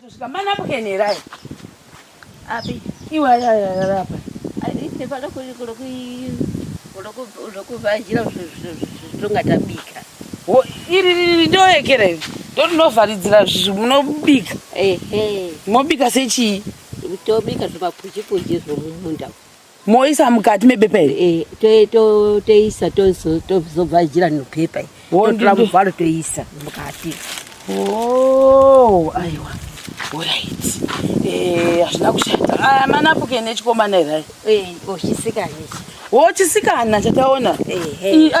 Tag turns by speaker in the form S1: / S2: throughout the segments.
S1: Mana bukenerai.
S2: Abi.
S1: Iwa ya rapa.
S2: Ai ne pala kuri vajira zvingatabika.
S1: O iri ndo ekere. Don't know validzira zvinobika. Mobika sechi.
S2: Tobika zvimapuchi zvomumunda.
S1: Moisa mukati mebepere.
S2: Toisa tozovhajira nopepa. Totora muvharo toisa mukati.
S1: Oh, aiwa. Alright. Hazvina kushata. Mana puke nechikomana here.
S2: Chisikana.
S1: Chisikana chataona.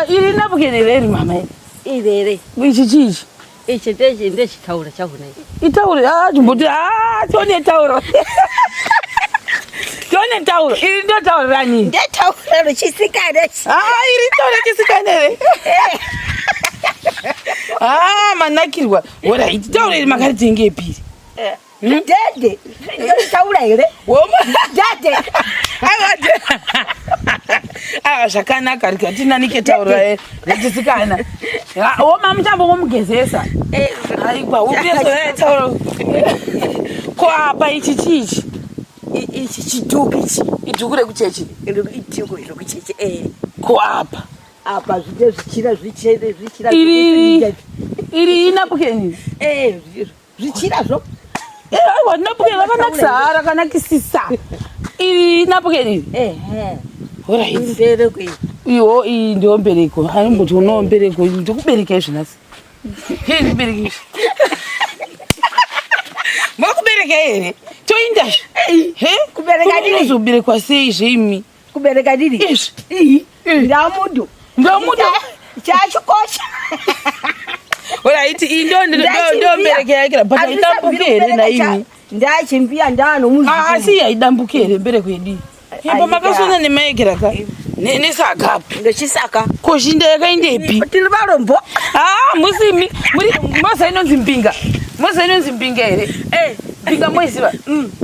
S1: Iri napuke here mama.
S2: Iri.
S1: Ichi.
S2: Ichi ndechitaura chakona.
S1: Itaure chimboti tone tauro. Tone tauro. Iri ndo tauro rani.
S2: Ndetaura chisikana.
S1: Iri tauro chisikana here. Manakirwa. Alright. Tauro iri makati ngepiri.
S2: Dede. Taura here. Dede.
S1: Zvakanaka rikatina nike taura rechisikana. Woma mutambo womugezesa. Aikwa upeso taura. Ko apa ichi chichi.
S2: Ichi chiduku ichi.
S1: Iduku rekuchechi.
S2: Iduku rekuchechi.
S1: Ko apa.
S2: Apa zvichira.
S1: Iri inapukeni.
S2: Zvichira zvo.
S1: Aiwa napukeni rakanakisa rakanakisisa. Iri inapukeni. Alright.
S2: Imbereko.
S1: Iyo iyi ndio mbereko. Haimboti uno mbereko ndikubereka izvinasi. Ndikubereka. Mwakubereka here. Toinda.
S2: Kubereka dini.
S1: Uzoberekwa sei zvimi?
S2: Kubereka dini. Ndamudu. Chachikosha.
S1: Alright, ndo mbereka yake but idambuke here na imi.
S2: Ndachimbia ndano muzi.
S1: Si aidambuke here mbereko yedi. Yebo makasona nemaekera ka. Nesaka.
S2: Ndochisaka.
S1: Koshinda yakainde ipi?
S2: Tiri varombo.
S1: Musimi. Moza inonzi mpinga. Moza inonzi mpinga here. Mpinga moiziva.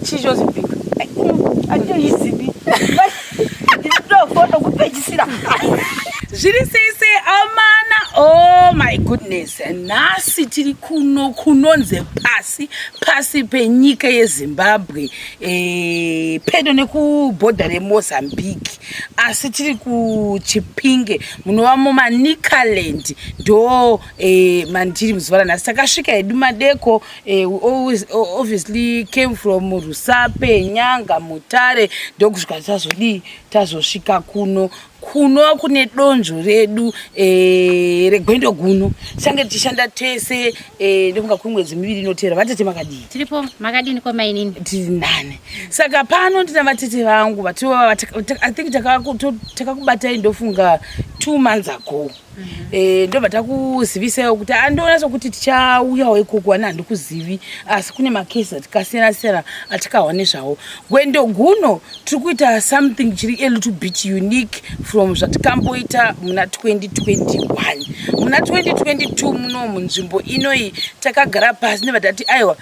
S1: Chicho zimpinga.
S2: Atizivi. Ndinofoto kupechisira.
S1: Zviri sese amana. Oh my goodness. Nasi tiri kunonze pasi penyika yeZimbabwe. Pedo nekubhodha reMozambique. Asi tiri kuChipinge munova muManicaland ndo mandiri muzuva ranhasi takasvika hedu madeko. Obviously came from Rusape, Nyanga, Mutare ndokusvika tazosvika kuno kune donzvo redu regwendo guno change tichishanda tese ndofunga kwemwedzi miviri inotevera. Vatete makadini?
S3: Tiripo makadini kwamainini?
S1: Tiri 9. Saka pano ndina vatete vangu I think takakubatai ndofunga 2 months ago. Ndobva takuzivisawo kuti andoona sokuti tichauyawo ikoko ani handikuzivi asi kune makesi atikasiyana atikawa nezvawo. Gwendo guno tiri kuita something chiri a little bit unique from zvatikamboita muna 2021. Muna 2022 muno munzvimbo inoi takagara pasi nevatati aiwa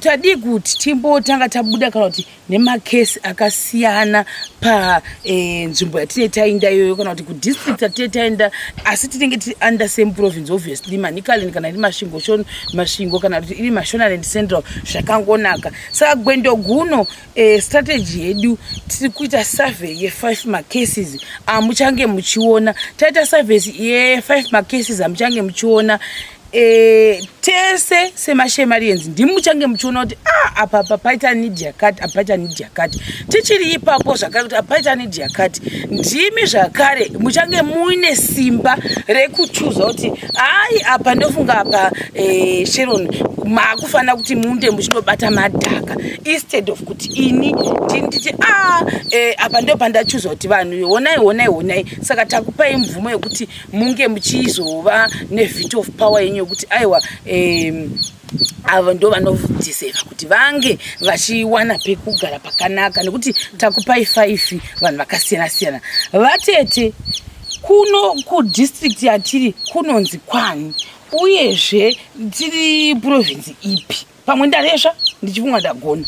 S1: tadi kuti timbotanga tabuda kana kuti nemakesi akasiyana panzvimbo yatinenge taenda iyoyo kana kuti kudistrict yatinenge taenda asi tinenge tiri under same province obviously Manicaland kana iri masvingo kana kuti iri Mashonaland Central zvakangonaka. Saka gwendo guno strategy yedu tiri kuita survey ye5 macases amuchange muchiona. Taita survey ye5 macases amuchange muchiona. Tese semashemarienzi ndimuchange muchiona kuti apa paita need yakati apaita need yakati tichiri ipapo zvakare kuti apaita need yakati ndimi zvakare muchange muine simba rekuchuza kuti apa ndofunga apa Sharon makufanira kuti munde muchinobata madhaka instead of kuti ini nditi apa ndo pandachuza kuti vanhu honai. Saka takupai mvumo yokuti munge muchizova neveto of power yenyu kuti aiwa ava ndo vanovhudhiseva kuti vange vachiwana pekugara pakanaka nekuti takupai 5 vanhu vakasiyana. Vatete kuno kudistrict yatiri kunonzi kwani uyezve tiri province ipi? Pamwe ndarezva ndichivunga ndagona.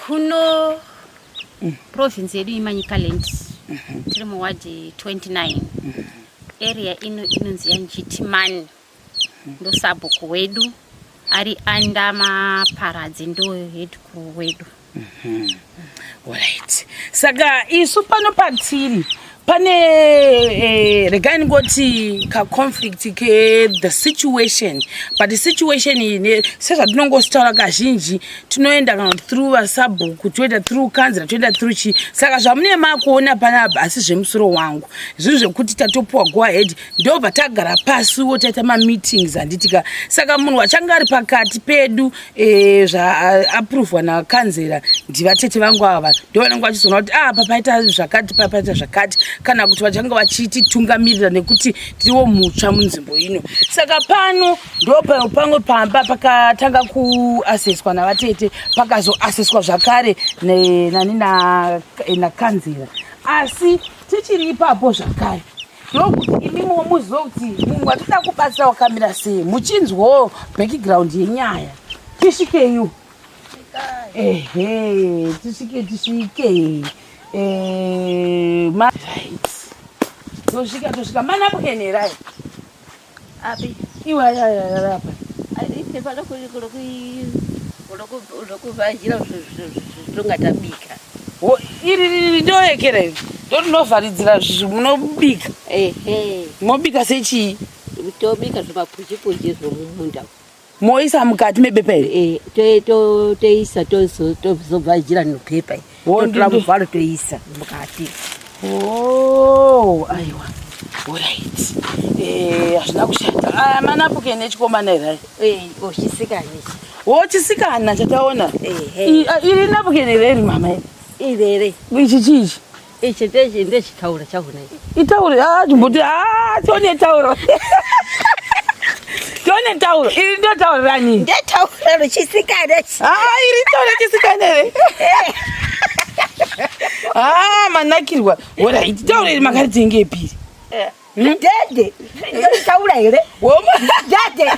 S3: Kuno province yedu iManicaland tiri muwadi 29. Area inonzi Chipinge ndo sabhuku wedu. ari anda maparadzi ndo head crew wedu.
S1: Alright. Saka isu pano patiri pane regani ngoti ka conflict ke the situation, but the situation ine sasa tinongostaura kazhinji tunoenda kana through vasabhuku, toenda through kanzira, toenda through chi. Saka zvamune makuona panapa asi zvemusoro wangu zvinhu zvekuti tatopuwa go ahead ndo batagara pasi wotaita ma meetings anditika. Saka munhu achanga ari pakati pedu approve na kanzira ndivatete vangu ava ndo vanenge vachizoona kuti papaita zvakati papaita zvakati, kana kuti vachanga vachiti tungamirira nekuti tiriwo mutsva munzvimbo ino. Saka pano ndo pamwe pamba pakatanga kuaseswa navatete pakazoaseswa zvakare nani na kanzira, asi tichiri ipapo zvakare ndokuti imimo muzoti munhu watida kubatsira wakamira sei muchinzwawo background yenyaya. Tisvikeyo tisvike tosvika manapukenerai
S2: Abi.
S1: iwa rapa
S2: Ite pala kuvajira zvitongatabika.
S1: iri ndoyekera iri ndotinovharidzira munobika. Mobika sechii?
S2: Tobika zvimapuchipuchi zvomumunda.
S1: Moisa mukati mebepa iri?
S2: Toisa tozobvajira nopepa. Totora muvharo toisa mukati.
S1: Aiwa. Alright. Hazvina kushata. Manapukeni echikomana here?
S2: Chisikana.
S1: Chisikana chataona? Iri napukeni here mama?
S2: Iri.
S1: Ichi chichi?
S2: Ichi ndechitauro chahona.
S1: Itauro? Chimboti tione tauro. Tione tauro. Iri ndo tauro rani?
S2: Ndetauro chisikana.
S1: Iri tauro chisikana here? Manakirwa. Alright. Tauro iri makariti ngepiri?
S2: Dede. Taura here? Dede.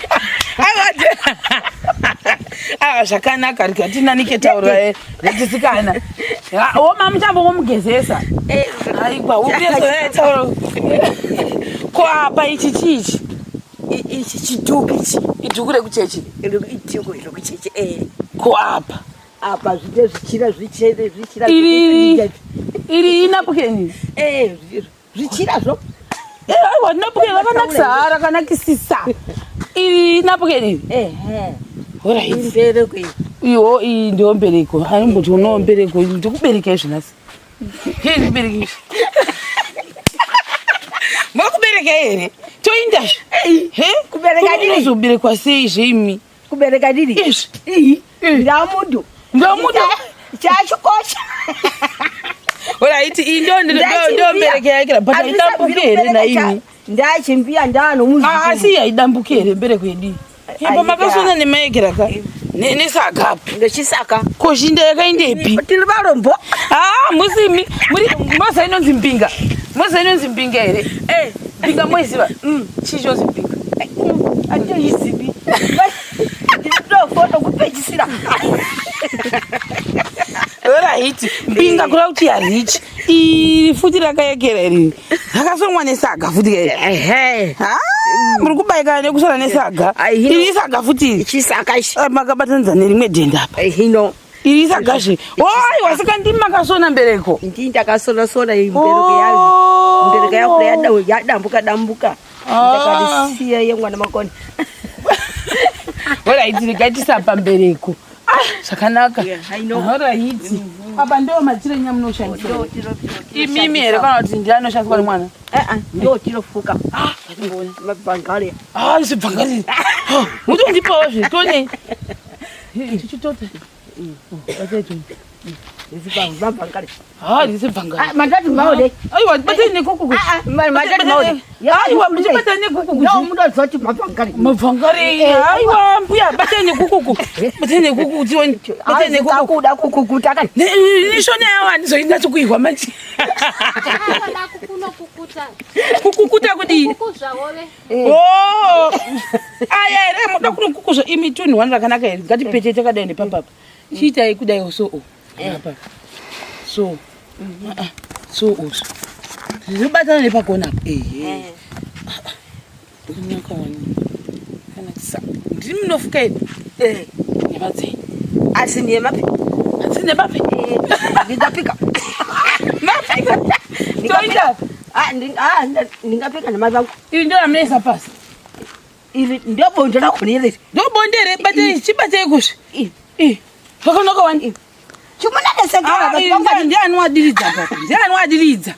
S1: Zvakanaka rikatina niketaura rechisikana. Mutambo womugezesa. Aiwa, ugezo tauro. Ko apa ichi chichi?
S2: Ichi chituku ichi.
S1: Ituku rekuchechi?
S2: Ituku rekuchechi.
S1: Ko apa?
S2: Apa zvichira zvichene.
S1: Iri inapukeni?
S2: Zvichira zvo.
S1: Aiwa, napukeni vakanakisa rakanakisisa. Iri napukeni? Alright.
S2: Mbereko iyi.
S1: Iwo iyi ndio mbereko. Haimboti uno mbereko ndikubereka izvinasi. Kubereka. Makubereka here? Toinda.
S2: Kubereka ndini.
S1: Unozoberekwa sei zvimi?
S2: Kubereka ndini. Ndamudu. Chachikosha.
S1: Alright, ndo mbereka yake but idambuke here na ini.
S2: Ndachimbia ndano muzi.
S1: Si idambuke here mbereko yedi. Yemba makasona nemaekera ka. Nesaka.
S2: Ndochisaka.
S1: Koshinda yakaindepi?
S2: Tiri varombo.
S1: Musimi. Moza inonzi mpinga. Moza inonzi mpinga here. Mpinga moisiva. Chicho zimpinga.
S2: Ando yizibi. Ndinofoto kupechisira.
S1: Alright. Mpinga kula kuti yarich. Futi rakayekera iri. Rakasongwa nesaga futi iri. Muri kubaika nekusara nesaga. Iri saga futi.
S2: Chisaka ichi.
S1: Makabatanza nerimwe denda hapa.
S2: Hino.
S1: Iri saga zve. Wasika ndimi makasona mbereko.
S2: Ndini ndakasona mbereko yayo. Mbereko yako yadambuka. Ndakarisiya yemwana makoni.
S1: Alright, rikatisapa mbereko. Zvakanaka. Alright. Apa ndo machire nyamunoshandisa. Imimi here kana kuti ndianoshandiswa nemwana?
S2: Ndo tinofuka. Mabhangare.
S1: Zvibhangare. Mutondipawo zvitone. Chichitota. Batetu.
S2: Mabhangare.
S1: Ndisibhangare.
S2: Mandati maode.
S1: Aiwa, bateni nekuku.
S2: Mandati maode.
S1: Aiwa, muchibatani nekuku.
S2: No, mundo zoti mabhangare.
S1: Mabhangare. Aiwa, mbuya bateni nekuku. Bateni nekuku tioni. Bateni nekuku.
S2: Kuda kukukuta kan.
S1: Nishone yawa ndizoinda tukuihwa manje. Kukukuta kudi. Aya, muda kunokukuza imituni wanda kanaka iri. Ngati pete takadaine pambapa. Chita ikudai so. Hapa. So. So. Zibatana nepakona. Ndinaka wani. Kana ndiri munofuka ino nematsei
S2: Asini mapi.
S1: asine papi
S2: Ndingapika.
S1: mapika toita
S2: Ndingapika na mavangu.
S1: ili ndio amnesa pasi
S2: Ili ndio bonde lako ni ile.
S1: ndio bondere bate chibatei kushi zvakanaka wani
S2: Chumuna nesengera
S1: ndiani wadiridza papi ndiani wadiridza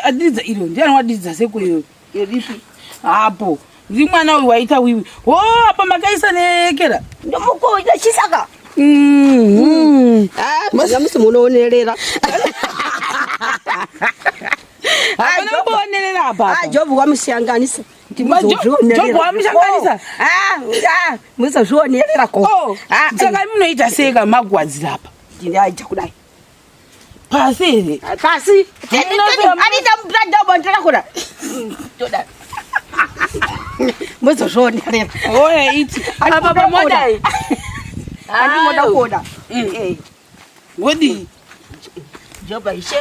S1: adiridza iro ndiani wadiridza sekuyo
S2: Yodipi.
S1: hapo ndi mwana uyu waita wiwi apa makaisa nekera
S2: Ndomukoja chisaka. Mazamusi munoonelera.
S1: anobonerera apa
S2: Jobu wamushanganisa.
S1: Jobu wamushanganisa?
S2: Muzozvionelera ko.
S1: Saka munoita seka magwadzira apa
S2: Ndingaita kudai.
S1: pasi ere
S2: Pasi. Anita mbrada bondera kuda. Toda. Muzozvionelera.
S1: oya iti apa pamodai
S2: Ani moda koda.
S1: wodi
S2: Joba ishe.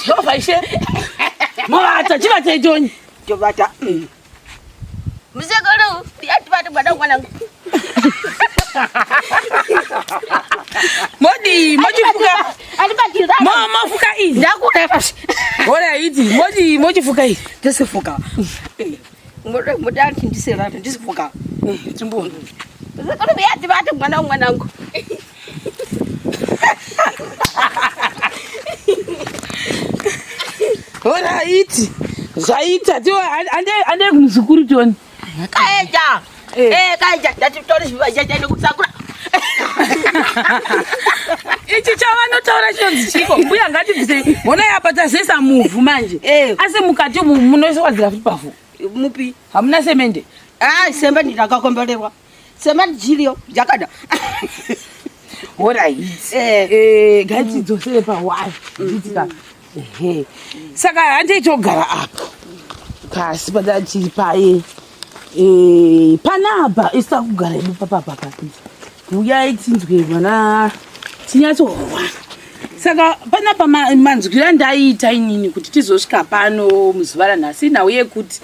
S1: jehova ishe mavata chivatei tonyi
S2: Jobata. Muzekuru, yati batu bada mwanangu.
S1: modi mochifuka
S2: Alibati
S1: mofuka izi
S2: ndakuda pasi.
S1: oya iti mochifuka izi
S2: Tisifuka. Muda ndisera ndisifuka.
S1: chimboni
S2: Muzekuru yati batu mwanangu.
S1: ora iti zvaita tiwo ande kumuzukuru toni
S2: Kaeja. Kaeja ndati tori zvivajaja nekutsakura.
S1: ichi chavanotaura chinonzi chiko mbuya ngatibvise mona yapa tazesa muvhu manje asi mukati umu munoiswadzira futi pavhu
S2: Mupi.
S1: hamuna semende
S2: Semba ndakakombererwa. Semba jiriyo jakada.
S1: orit ngatidzosere pawai nditika saka handeitogara apa pasi padaa tiri paye panapa isita kugara idu papapa uyai tinzwe mwana tinyatsohwa saka panapa manzwira ndaiita inini kuti tizosvika pano muzuva ranhasi nauye kuti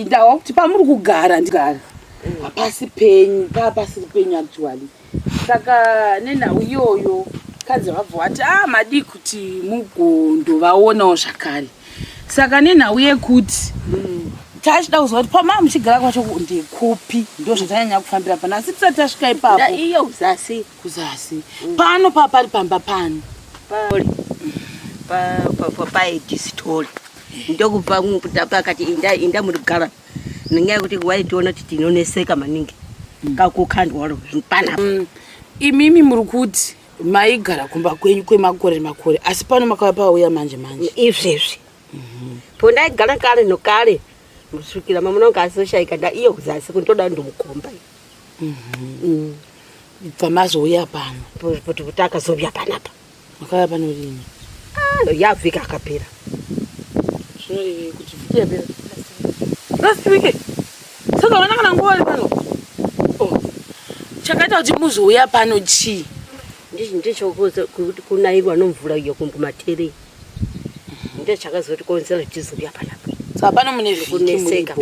S1: ndahwa kuti pamuri kugara ndigara hapasi penyu papasiri penyu actually saka nenhau iyoyo kanzi vabva vati madi kuti mugondovaonawo zvakare saka nenhau yekuti tachida kuzwa kuti pamaa muchigara kwacho ndekupi ndo zvatanyanya kufambira pano asi tisati tasvika ipapo
S2: Iyo kuzasi.
S1: pano papari pamba pano
S2: paedisitori ndokubva pakati inda muri kugara nenyaya yekuti waitiona kuti tinoneseka maningi kakukandwa waro panapa.
S1: imimi muri kuti maigara kumba kwenyu kwemakore asi pano makava pauya manje
S2: izvezvi po ndaigara kare nokare musvikira mamunonga asoshaika nda iyo kuzasi kuntoda ndomukomba
S1: bva mazouya pano
S2: kuti takazouya panapa
S1: makava pano rini
S2: yavhika akapera
S1: kuti vhiki yapera last week saka vana kana nguva vari pano chakaita kuti muzouya pano chii
S2: ndichokuti kunairwa nomvura iyo kumatere ndo chakazotikonzera kuti tizouya panapa
S1: saka pano mune
S2: kuneseka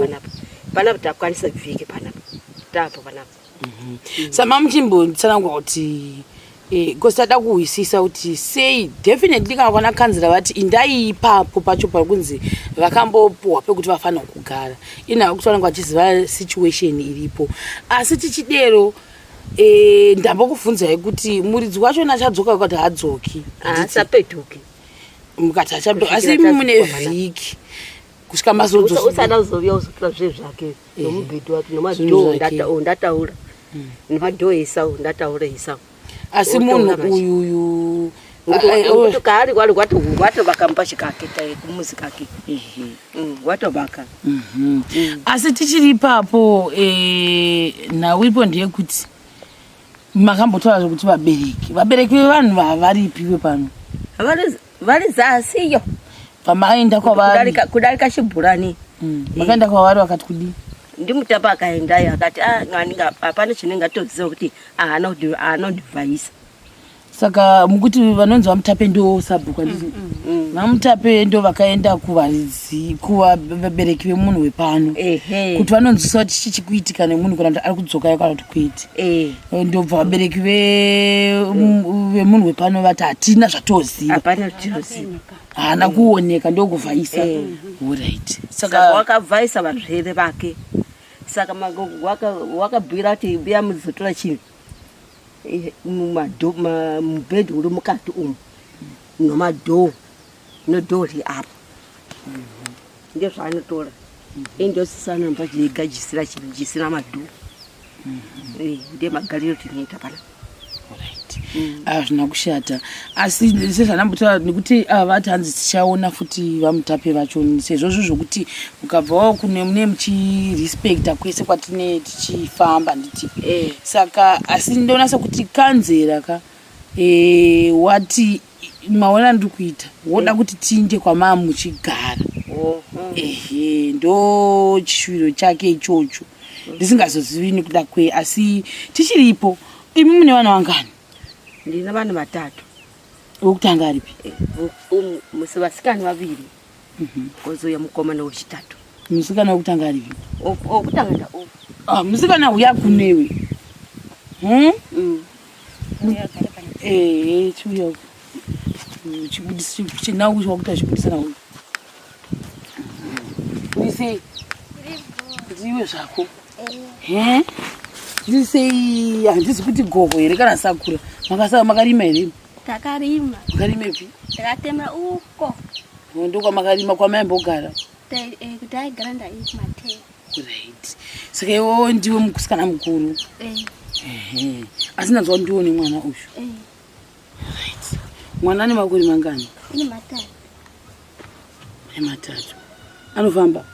S2: panapa takwanisa vhiki panapa tapo panapa
S1: sama muchimbonditsanangwa kuti kosada kuhwisisa kuti sei definitely kana kwana kanzira vati indai ipapo pacho pakunzi vakambopuwa pekuti vafanira kugara inhau kutsanangwa tichiziva situation iripo asi tichidero ndambokubvunzai kuti muridzi wacho achadzoka kuti haadzoki
S2: asapetuki
S1: mukati achapetuki asi mune vhiki kusvika
S2: usada kuzouya uzotora zve zvake nomubhedhi wake nomadhoo ndataura nemadhoo esau ndataura esau
S1: asi munhu uyuyu
S2: kari kwari watovaka chikake kumuzi kake watovaka
S1: asi tichiri ipapo nhau ipo ndeyekuti makambotaura kuti vabereki vevanhu varipiwe pano
S2: vari zasiyo
S1: pamaenda kwavari
S2: kudarika chibhurani
S1: makaenda kwavari vakati kudii
S2: ndimutapa akaendayo akati hapana chinenge atoziva kuti haana kundivhaisa
S1: Saka mukuti vanonzi vamutape ndo sabhuka ndizvo. Vamutape ndo vakaenda kuvabereki vemunhu wepano. Kuti vanonzwisa kuti chichikuitika nemunhu kana kuti ari kudzoka kana kuti kuiti. Ndobva vabereki vemunhu wepano vati hatina zvatoziva.
S2: Hapana zvatoziva.
S1: Hana kuoneka ndokuvhaisa. Alright.
S2: Saka wakavhaisa varwere vake. Saka wakabhira kuti buya muzotora chinhu. Mubhedhi uri mukati umu nomadhoo nodhoo riapo ndio zvaanotora indosisana mbachigajisira chinhu chisina madhoo ndiye magariro tinoita pana.
S1: Hazvina kushata asi sezvanambotaura nekuti vati hanzi tichaona futi vamutape vacho sezvo zvokuti mukabvawo kune mune muchirespekta kwese kwatine tichifamba nditi saka asi ndoona sekuti kanzera ka wati maona ndiri kuita woda kuti tinje kwamaa muchigara ndo chishuviro chake ichocho ndisingazozivi nekuda kwe asi tichiripo. Imi mune vana vangani?
S2: Ndina vana 3.
S1: Wokutanga aripi?
S2: Musivasikani 2 kozoya mukomana wechitatu.
S1: Musikana wokutanga aripi?
S2: Okutanga nda
S1: musikana uya kunewe. Chiuya chibudisi chinangu chakuta chibudisa nawo. Ndise ndiwe zvako. Ndisei handisi kuti gogo here kana sakura makarima here?
S3: Takarima.
S1: Makarimepi?
S3: Takatema uko.
S1: Ndokwa makarima kwamaimbogara?
S3: Kuti aigara ndaiti mateo.
S1: Right. Saka iwo ndiwe mukusikana mukuru? Asi ndanzwa ndione mwana uyu. Right. Mwana ane makore mangani?
S3: Ine 3.
S1: Ane 3. Anofamba?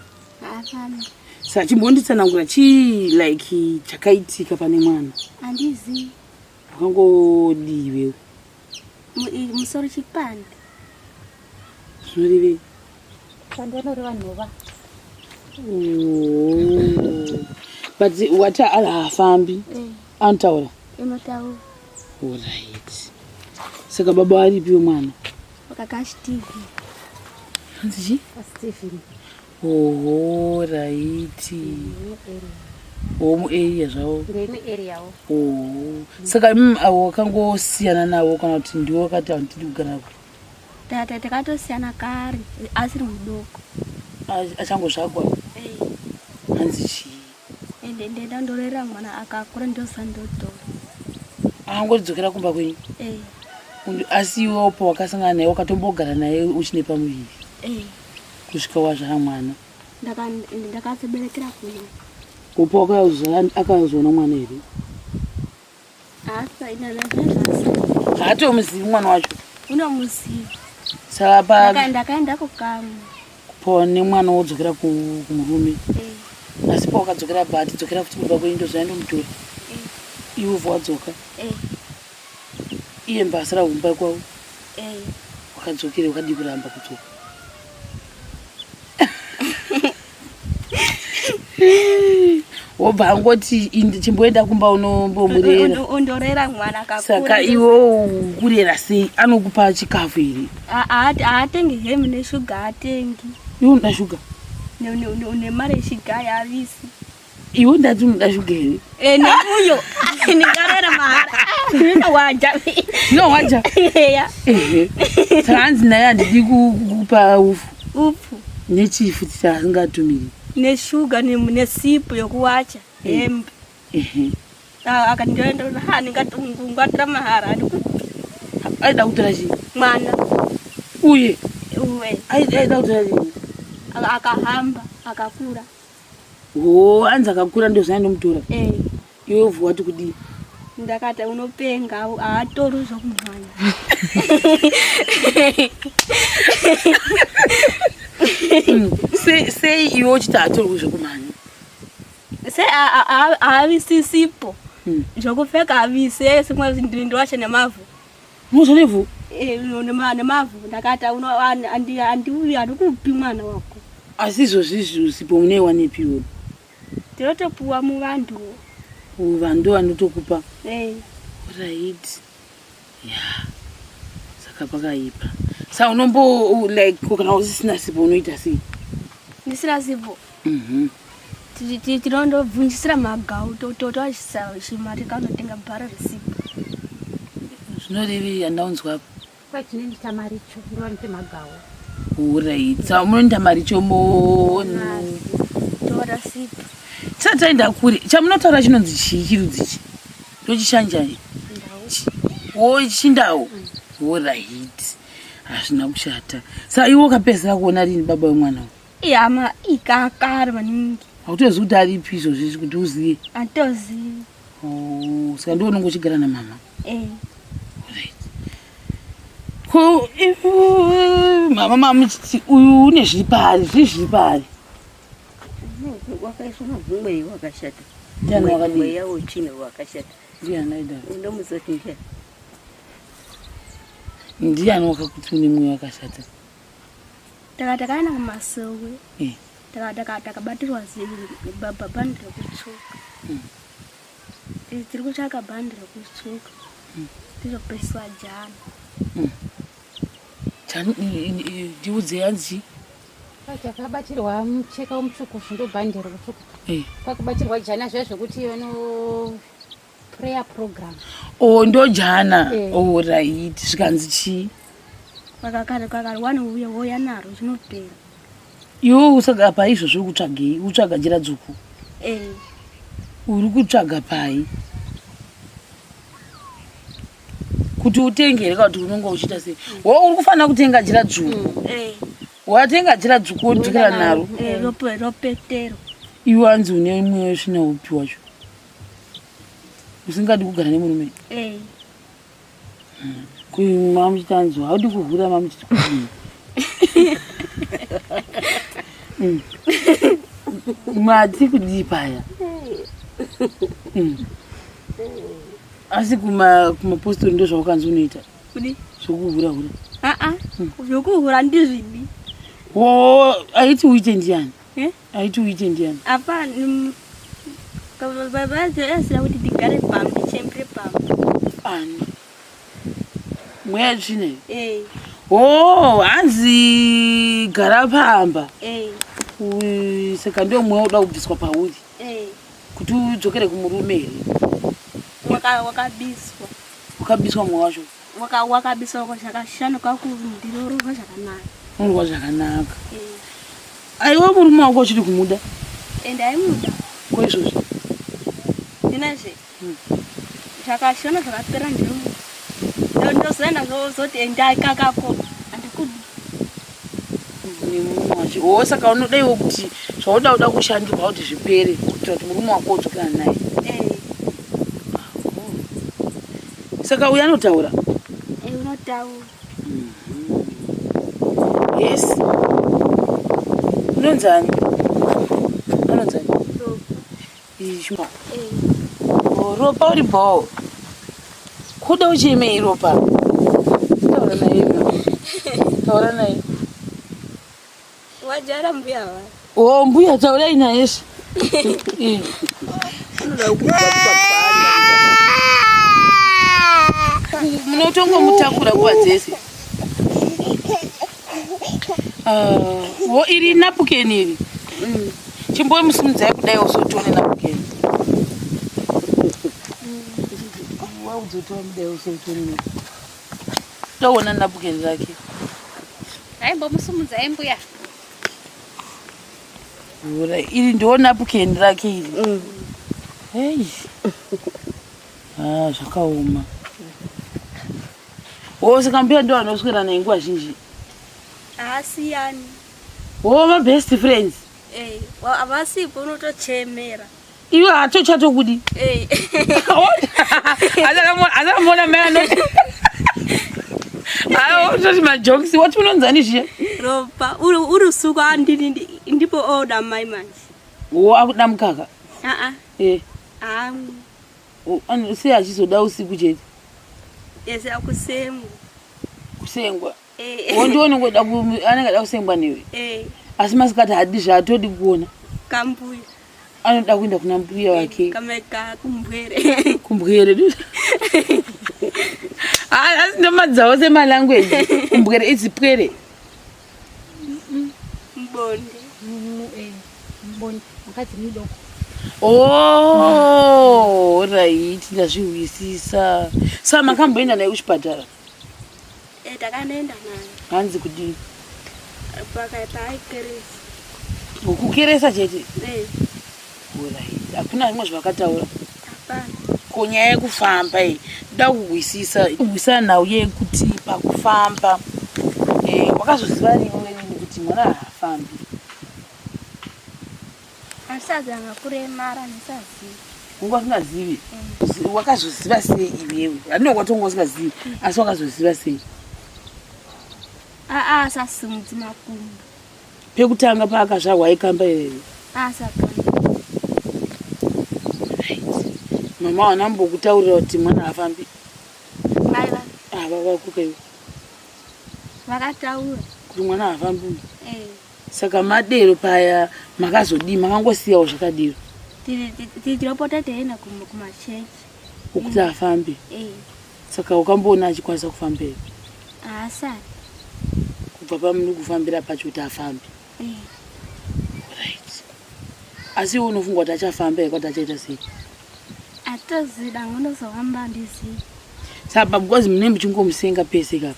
S3: Haafambi.
S1: Saka chimbonditsanangura like chakaitika pane mwana?
S3: Handizivi.
S1: Wakangodiwewo?
S3: Musoro chipande.
S1: Zvinorevei?
S3: Chandonoreva nhova.
S1: But wati haafambi? Anotaura?
S3: Inotaura.
S1: Alright. Saka baba aripiwo mwana?
S3: Wakaka Stephen.
S1: Hanzi chi?
S3: Stephen.
S1: Right. Muarea zvavo?
S3: Muarea wo.
S1: Saka wakangosiyana navo kana kuti ndiwo wakati handidi kugara navo?
S3: Takatosiyana kare asiri mudoko.
S1: Achangozvagwa? Hanzi chii?
S3: Ende ndandorera mwana akakura ndosandotora.
S1: Angodzokera kumba kwenyu? Asi iwewo pawakasangana naye wakatombogara naye uchine pamuviri? Kusvika wazvara mwana?
S3: Ndakazoberekera kuno.
S1: Upo akazoona mwana here? Haatomuzivi mwana wacho?
S3: Unomuziva.
S1: Saka
S3: ndakaenda kukamwe.
S1: Pone mwana wodzokera kumurume? Asi pawakadzokera bati dzokera futi kumba kwenyu ndozvaindomutora? Iwe ubva wadzoka? Iye mbasa rahumba kwavo? Wakadzokere wakadi kuramba kudzoka? Wobva angoti chimboenda kumba unombomurera?
S3: Undorera mwana akakura.
S1: Saka iwo kurera sei? Anokupa chikafu here?
S3: Haatengi hemu neshuga haatengi.
S1: Iwe unoda shuga?
S3: Une mari yeshiga yavisi.
S1: Iwe ndati unoda shuga here?
S3: Nemuyo. Ningarera mahara. Ninowaja.
S1: Ninowaja? Saka hanzi naye handidi kukupa ufu?
S3: Ufu.
S1: Nechifu tisingatumiri?
S3: Neshuga nesipo yokuwacha hembe. Akandienda ningatira mahara.
S1: Aida kutora chii?
S3: Mwana.
S1: Uye?
S3: Uwe.
S1: Aida kutora chii?
S3: Akahamba akakura.
S1: Hanzi akakura ndozvaindomutora? Iwe ubva wati kudii?
S3: Ndakati unopenga haatori zvokumhanya.
S1: Sei iwe uchiti haatori zvokumhanya?
S3: Sei haavisisipo. Zvokupfeka havisi ese kumwe ndindowacha nemavhu.
S1: Unozva nevhu?
S3: Nemavhu. Ndakati handikupi mwana wako.
S1: Asi izvozvi usipo munewa nepiwo?
S3: Tinotopuwa muvanhu.
S1: Vanhu ndo vanotokupa?
S3: Right.
S1: Yeah. Saka pakaipa. Saka unombo like kana usisina sipo unoita sei?
S4: Ndisina sipo. Tinondobvunjisira magawu totoachisa chimari kanotenga bhara resipo.
S1: Zvinorevi andaunzwa
S3: Kwatinoita maricho ndonite magawu.
S1: Alright. Saka munoita maricho
S4: Tora sipo.
S1: Tataenda kuri. Chamunotaura chinonzi chirudzi chi. Ndochishanja. Chindau. Alright. Hazvina kushata. Saka iwe wakapedzera kuona rini baba wemwana uyu?
S4: Iyama ikakara maningi.
S1: Hautozivi kuti aripi izvozvi kuti uziye?
S4: Handitozivi.
S1: Saka ndiwe unenge uchigara namama?
S4: Alright.
S1: Mama mamuchiti uyu une zviri pari? Zviri pari?
S2: Wakaiswa mabhumwe wakashata.
S1: Ndiani wakadii?
S2: Mweya yawo china wakashata.
S1: Ndiani aida?
S2: Ndomuzoti ndiani.
S1: Ndiani wakakuti une mweya wakashata?
S4: Takatakaenda kumasowe. Takabatirwa bhandi rekutsuka. Tiri kutsvaka bhandi rekutsuka. Tizopeswa jana.
S1: Ndiudze yanzi?
S3: Pakabatirwa mucheka womutsvuku ndo bhandi rekutsuka. Pakabatirwa jana zviya zvokuti prayer program.
S1: Ndo jana. Alright. Zvikanzi chii?
S4: Kakari wanouya woya naro zvinopera.
S1: Iwe usaka pai izvozvo uri kutsvagei? Utsvaga jira dzvuku? Uri kutsvaga pai? Kuti utenge here kana kuti unonga uchiita sei? Uri kufanira kutenga jira dzvuku? Watenga jira dzvuku wodzokera naro?
S4: Ropetero.
S1: Iwe hanzi une mweya wesvina upi wacho? Usingadi kugara nemurume? Mama muchiti anzwa haudi kuvhura mama muchiti kudini? Mati kudii paya? Asi kumapostori ndo zvaukanzi unoita?
S4: Kudi?
S1: Zvokuvhura-vhura?
S4: Zvokuvhura ndizvidi.
S1: Aiti uite ndiani? Aiti uite ndiani?
S4: Hapana. Vazira kuti tigare pamwe tichembere pamwe.
S1: Ani? Mweya tsvina
S4: iyi?
S1: Hanzi gara pamba. Saka ndio mweya uda kubviswa pauri. Kuti udzokere kumurume here?
S4: Wakabiswa.
S1: Wakabiswa mweya wacho?
S4: Wakabiswa zvakashanu kwakundirorwa zvakanaka.
S1: Unorwa zvakanaka. Aiwa murume wako uchiri kumuda?
S4: Ndaimuda.
S1: Kwaizvozvi?
S4: Ndinazve. Zvakashana zvakapera ndirume. Ndozoenda zoti endai kakako andikudi.
S1: Saka unodaiwo kuti zvauda kushandurwa kuti zvipere kuitira kuti murume wako udzokera naye? Saka uyu anotaura?
S4: Unotaura.
S1: Yes. Unonzani? Anonzani? Ropa. Ropa uri bhawo. Kuda uchiemei ropa? Taura naye. Taura naye.
S4: Wajara mbuya wa.
S1: Mbuya taurai naye. Munotongo mutakura kuva dzese. Iri napukeni iri. Chimboe musimudzai kudai usotione napukeni. Wauzotiwa mudai usotione. Taona napukeni rake.
S3: Aimbo musimudzai mbuya.
S1: Iri ndiwo napukeni rake iri. Hey. Zvakaoma. Saka mbuya ndo anoswera naye nguva zhinji?
S4: Haasiyani.
S1: Ma best friends?
S4: Havasipo unotochemera.
S1: Iwe hatochatokudi? Asakamona mai anoti utoti majokisi wati unonzani zviya?
S4: Ropa uri usuku ndipo oda mai manje.
S1: Akuda mukaka? Sei achizoda usiku chete?
S4: Yes, akusengwa.
S1: Kusengwa? Ndiwo anenge ada kusengwa newe? Asi masikati hadi zvaatodi kuona?
S4: Kambuya.
S1: Anoda kuenda kuna mbuya wake?
S4: Kameka kumbwere.
S1: Kumbwere? asi ndomadzawo semalanguage umbwere idzipwere
S4: mbonde
S3: mbonde mukadzi mudoko.
S1: Oh, right, ndazviwisisa. Saka makamboenda naye kuchipatara?
S4: Takanoenda naye.
S1: Hanzi kudini?
S4: Pakaikeresa.
S1: Kukeresa chete?
S4: Right.
S1: Hakuna zvimwe zvakataura?
S4: Hapana.
S1: Kunyaya yekufamba ndoda kuwisisa nhau yekuti pakufamba wakazoziva riwe kuti mwana haafambi.
S4: Asazanga kuremara nesazivi.
S1: Unga usingazivi? Wakazoziva sei iwewe? Handina kwatonga usingazivi, asi wakazoziva sei?
S4: Asasimudzi makumbo.
S1: Pekutanga paakazvarwa aikamba here?
S4: Asakamba.
S1: Mama wanambokutaurira kuti mwana haafambi?
S4: Mai
S1: Vakuka iwe
S4: vakataura
S1: kuti mwana haafambi. Saka madero paya makazodii? Makangosiyawo zvakadiro?
S4: Tiropota teienda kumachechi
S1: ukuti afambe. Saka ukamboona achikwanisa kufamba here?
S4: Haasati.
S1: Kubva pamuni kufambira pacho kuti afambe. Right. Asi iwe unofunga kuti achafamba here kwati achaita sei?
S4: Atozida ngonozohamba ndizivi.
S1: Saka because mune muchingomusenga pese kapa?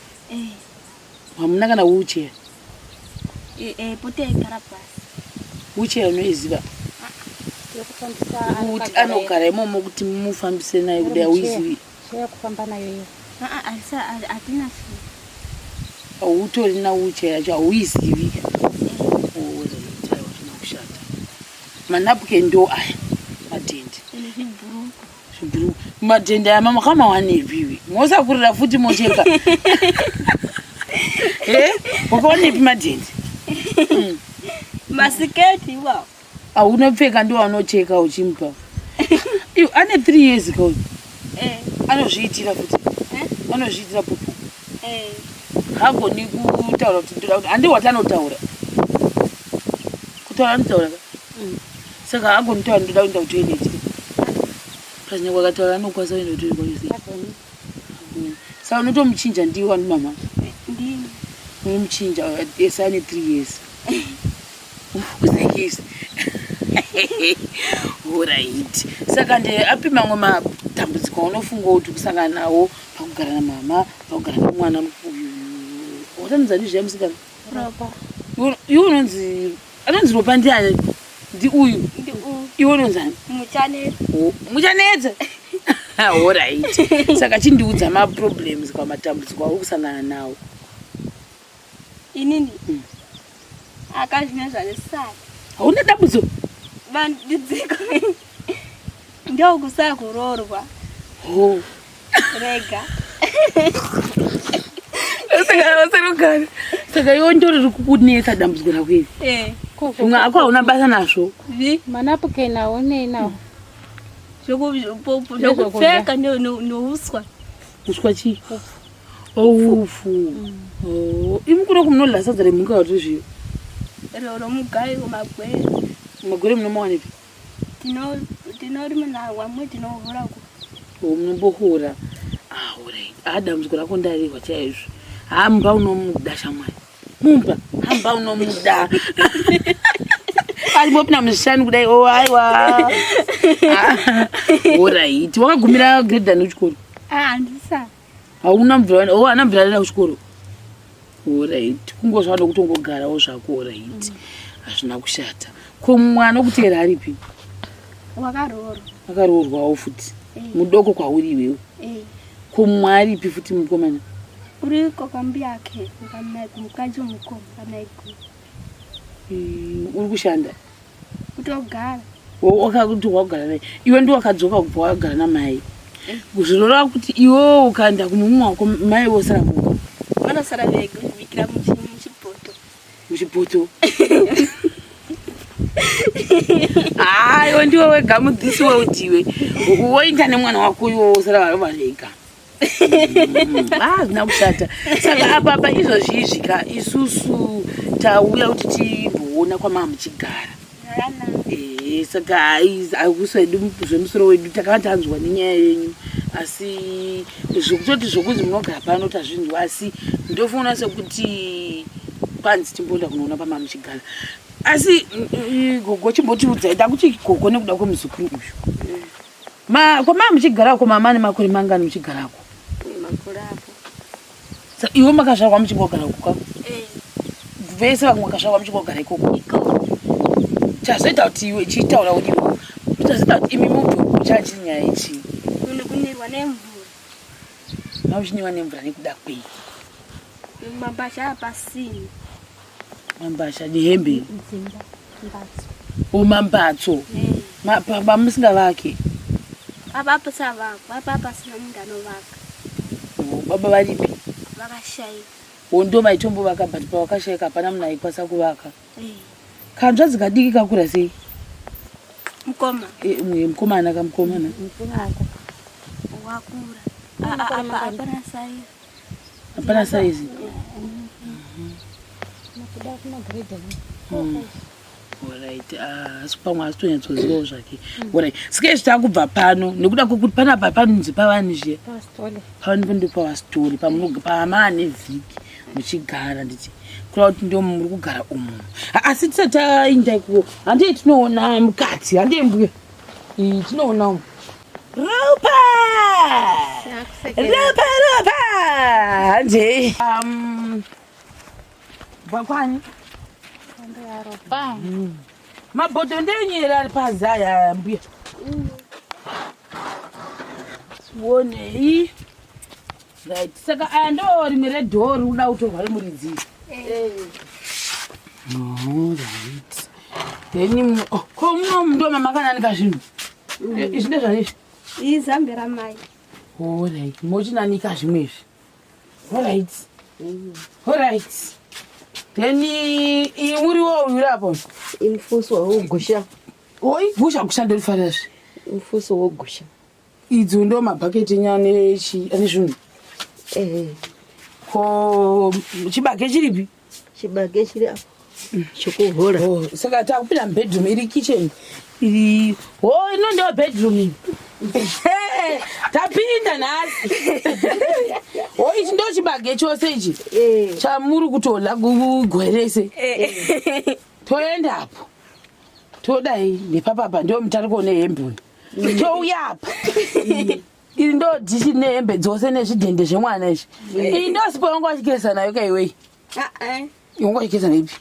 S1: Hamuna kana wheelchair?
S4: Pote igara pasi.
S1: Wheelchair unoiziva? Kuti anogara imomo kuti mufambise naye kudai auizivi?
S3: Kufamba nayo iyo.
S4: Hatina shida.
S1: Utori na wheelchair yacho auizivi? Zvinokushata. Manapukeni ndo aya madhende. Zvibhuruku. Madhende aya makamawanepiwe? Mosakurira futi mocheka. Wakawanepi madhende?
S4: Masiketi iwawo.
S1: Unopfeka ndo anocheka uchimupa. Ane 3 years kauti. Anozviitira futi. Anozviitira pupu. Hagoni kutaura kuti ndoda kuti handi watanotaura. Kutaura anotaura ka? Saka hagoni kutaura ndoda kuenda kutoilet. Kazhinji kwakataura anokwanisa kuenda kutoilet kwakisi. Saka unotomuchinja ndiwe wani mama?
S4: Ndini.
S1: Unomuchinja esi ane 3 years. Uzekisi. Alright. Saka api mamwe matambudziko unofunga kuti kusangana nawo pakugara namama, pakugara namwana uyu? Watanudza ndizvo musikana?
S4: Ropa.
S1: Iwe anonzi Ropa ndiani? Ndi uyu?
S4: Ndi uyu.
S1: Iwe unonzani?
S4: Muchanedza.
S1: Muchanedza? Alright. Saka chindiudza maproblems kwa matambudziko auri kusangana nawo.
S4: Inini? Akazvina zvakasara.
S1: Hauna dambudziko?
S4: Vandidziko. Ndio kusakurorwa. Rega.
S1: Saka iwe ndori riri kukunetsa dambudziko rako iri? Zvimwe ako hauna basa nazvo?
S3: Manapukeni aone nawo.
S4: Zvokupfeka nouswa.
S1: Uswa chii? Ufu. Imukuro kumunodla sadza remhuka kuti zviyo?
S4: Romugayi kumagwere.
S1: Magwere munomawanepi?
S4: Tinorima nawo amwe tinohorako.
S1: Munombohora. Alright. Dambudziko rako ndarirwa chaizvo. Hamba unomuda shamwari. Mumba. Hamba unomuda. Arimopinda mushanu kudai. Aiwa. Alright. Wakagumira grade dani kuchikoro?
S4: Handisa.
S1: Hauna mvura? Hana mvura dani kuchikoro? Alright. Kungozvada kuti ungogarawo zvako. Alright. Hazvina kushata. Ko mwana okuteera aripi?
S4: Wakaroorwa.
S1: Wakaroorwawo futi? Mudoko kwauri iwewe? Ko mwaripi futi mukomana?
S4: Uriko kwambi yake mukadzi womukoma kanaiguru.
S1: Uri kushanda?
S4: Kutogara.
S1: Wakakuti wagara naye? Iwe ndiwe wakadzoka kubva wagara namai? Kuzvinoreva kuti iwe ukaenda kumumwe wako mai vosara muko?
S4: Vanosara vega vikira muchipoto.
S1: Muchipoto? Iwe ndiwe wega mudzisi weudiwe. Woita nemwana wako iwe wosara vari vega. Zvina kushata. Saka apa izvozvizvika isusu tauya kuti timboona kwamama muchigara. saka akuswedu zvemusoro wedu takatanzwa nenyaya yenyu asi zvokutoti zvokuzi munogara pano tazvinzwa asi ndofuna sekuti kwanzi timboenda kunoona pamama muchigara asi gogo chimbotiudza ndakuti gogo nekuda kwemuzukuru uyu kwamama muchigarako mama nemakore mangani muchigarako
S2: makore apo
S1: iwe makazvarwa muchingogara ikoko vese vamwe makazvarwa muchingogara ikoko chazoita kuti iwe chiitaura kuti utazoita kuti imi mupi uchachiri nyaya yechii
S4: kunirwa nemvura
S1: mauchinyiwa nemvura nekuda kwei
S4: mambasha apasini
S1: mambasha nehembe omambatso pamusingavake
S4: apapo savako apapasina munhu anovaka
S1: baba varipi
S4: vakashayika
S1: ndo maitombo vaka but pavakashayika hapana munhu aikwanisa kuvaka kanzvadzi kadiki kakura sei mukomana kamukomana
S4: wakura
S1: hapana saizi Alright, asi pamwe asi tonyatsozivawo zvake. Alright, sike takubva pano nekuda kwokuti pana papanzi pavani zviya. Pavani ndo pavastori pamama nevhiki muchigara nditi. Kula kuti ndo muri kugara umu. Asi tisati taenda iko handei tinoona mukati handei mbuya. Tinoona umu. Ropa! Handei. Vakwani? Mabhodho ndenyera ari pazaya mbuya siwonei right saka aya ndo rimwe redhoo rikuda kutorwa rimuridzi right then ko muno ndo mamakananika zvinhu izvi ndezvanizvi
S4: izambe ramai
S1: alright mochinanika zvimwezvi alright alright then muriwo uyurapo
S2: imfuso wogusha
S1: gusha kushanda rifarazve
S2: imfuso wogusha
S1: idzo ndo mabhaketi nyane ane zvinhu ko chibage chiripi
S2: chibage chiri apo chokuhora
S1: saka takupinda mubedroom iri kitchen iri ino ndo bedroom tapinda nhasi ichi ndo chibage chose ichi chamuri kutorla kugwerese toendapo todai nepapapa ndo mutariko nehembe touyapo iri ndo dhishi nehembe dzose nezvidhende zvemwana izvi iyi ndo sipo yanga wachikesa nayo kaiwei yanga wachikesa naipi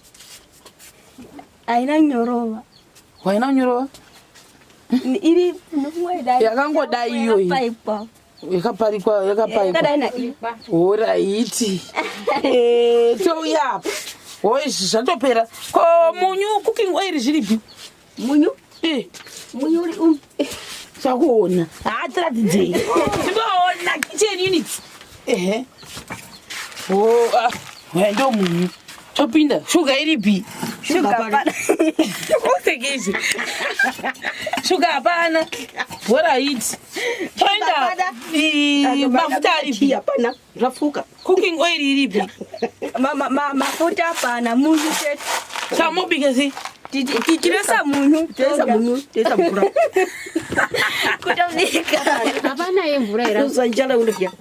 S4: aina nyorova
S1: waina kunyorova
S4: iri
S1: yakangodai iyoyi yakaparikwa oraiti touyapo izvi zvatopera ko munyu cooking oil zviripi
S2: munyu munyu uri
S1: chakuona hatiratidzei tinoona kitchen unit ndo munyu topinda shuga iripi usekezi shuga hapana alright toenda mafuta aripi
S2: hapana zvafuka
S1: cooking oil iripi
S4: mafuta hapana munyu chete
S1: samubike sei
S4: tichiresa munyu
S2: tesa mvura
S4: kutobika
S3: hapana yemvura ira
S2: uzanjala undokia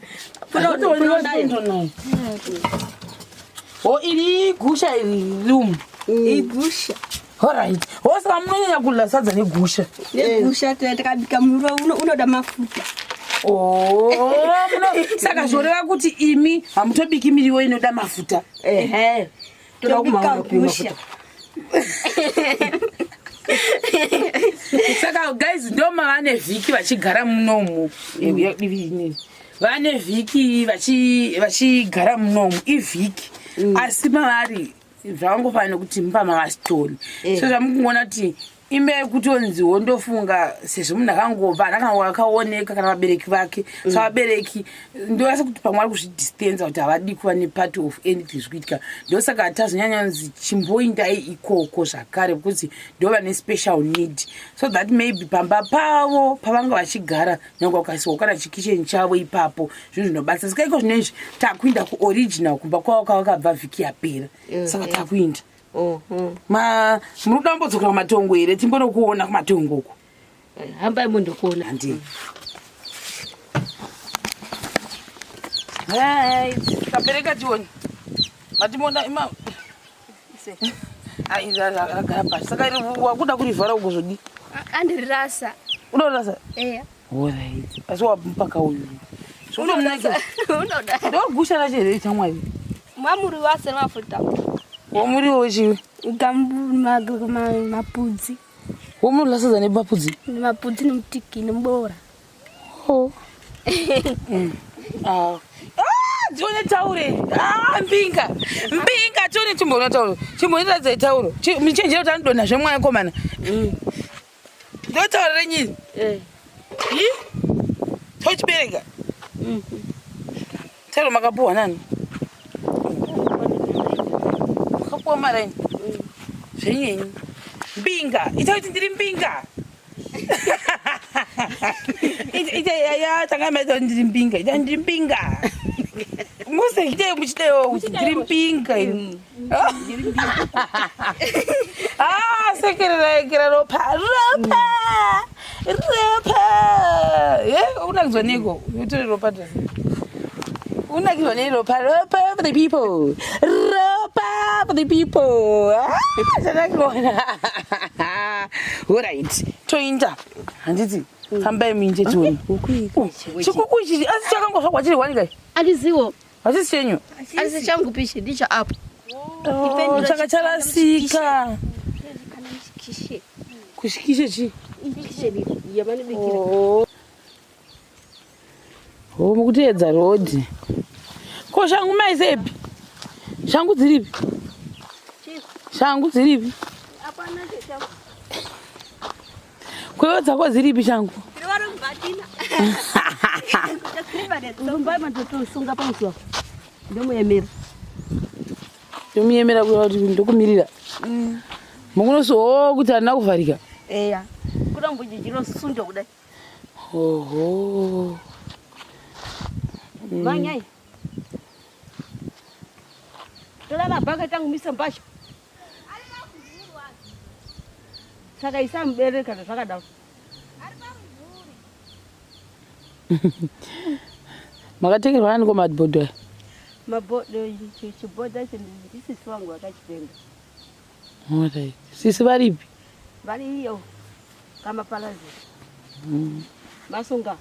S1: iri gusha iri room
S4: igusha
S1: alright saka munonyanya kudla sadza negusha
S4: negusha takabika muro unoda mafuta
S1: saka zvoreva kuti imi hamutobiki miriwo inoda mafuta
S2: tobika gusha
S1: saka guys ndo mavane vhiki vachigara munomu vane vhiki vachigara munomu ivhiki asi mavari zvavangofanira kuti mupa mavastori so zvamukuona kuti imbe kutonziwo ndofunga sezvo munhu akangobva akaoneka kana vabereki vake so vabereki ndovasa kuti pamwe vari kuzvidistenza kuti havadi kuva nepart of anything zvikuitika ndosaka tazonyanyanzi chimboindai ikoko zvakare because ndova nespecial need so that maybe pamba pavo pavanga vachigara nyange ukasiwa kana chikitchen chavo ipapo zvinhu zvinobatsa saka iko zvinezvi takuinda kuoriginal kumba kwavo kavakabva vhiki yapera saka takuinda Munoda mbodzoka kumatongo here timbonokuona kumatongo uko.
S2: Hambai mundokuona.
S1: Handi. Right. Kapereka tioni. Matimona ima. Agara pasi. Saka wakuda kurivhara ukuzodi.
S4: Andirasa.
S1: Unorasa?
S4: Alright.
S1: Asi mpaka uyu.
S4: Unoda.
S1: Ndogusha rache chamwai.
S4: Mamuri wase mafuta.
S1: Womuri wochiwe.
S4: Gambu mapudzi.
S1: Womulasadza nepapudzi.
S4: Mapudzi nemutiki nemubora.
S1: Tione taure. Mbinga. Tione chimbona tauro. Chimbona tadza tauro. Michenjero kuti anodonha zvemwana komana. Ndotaura renyini. Tochibereka. Tauro makapuwa nani? Makapuwa maraini. Zvenyenyi. Mbinga. Itakuti ndiri mbinga. Takamaita ndiri mbinga. Ita ndiri mbinga. Muse ite muchiteyo ndiri mbinga. Sekerera ropa. Unakuzwa niko. Utore ropa tasi. Unakuzwa niko ropa for the people. Ropa for the people. Chanakuona. Alright. Toinda. Handiti. Hambai minje tuoni. Chikuku ichi asi chakangosva kwachiri wanikai.
S2: Adiziwo.
S1: Asi chenyu.
S2: Asi changu pishi ndicho apo.
S1: Chaka charasika.
S2: Kishe.
S1: Kushikishe chi?
S2: Kishe yamani bikira.
S1: Mukuteedza rodhi. Ko shangu maisepi? Shangu dziripi? Shangu dziripi?
S2: Apana changu.
S1: Kweyo dzako dziripi shangu?
S2: Ndiri mbatina. Ndombai matoto sunga pamuswa. Ndomuyemera.
S1: Ndomuyemera kuti ndokumirira. Mukunosowo kuti harina kuvharika.
S2: Eya. Kuda mbuji chinosundwa kudai.
S1: Oho.
S2: Manyai. Tola bhaka tangu misa mbasha. Saka isamubereka zvakadaro.
S1: Makatengerwa nani komadhodha?
S2: Mabhodho chibhodha chisisi wangu akachipenga.
S1: Alright. Sisi varipi?
S2: Vari iyo kama palazi. Masunga.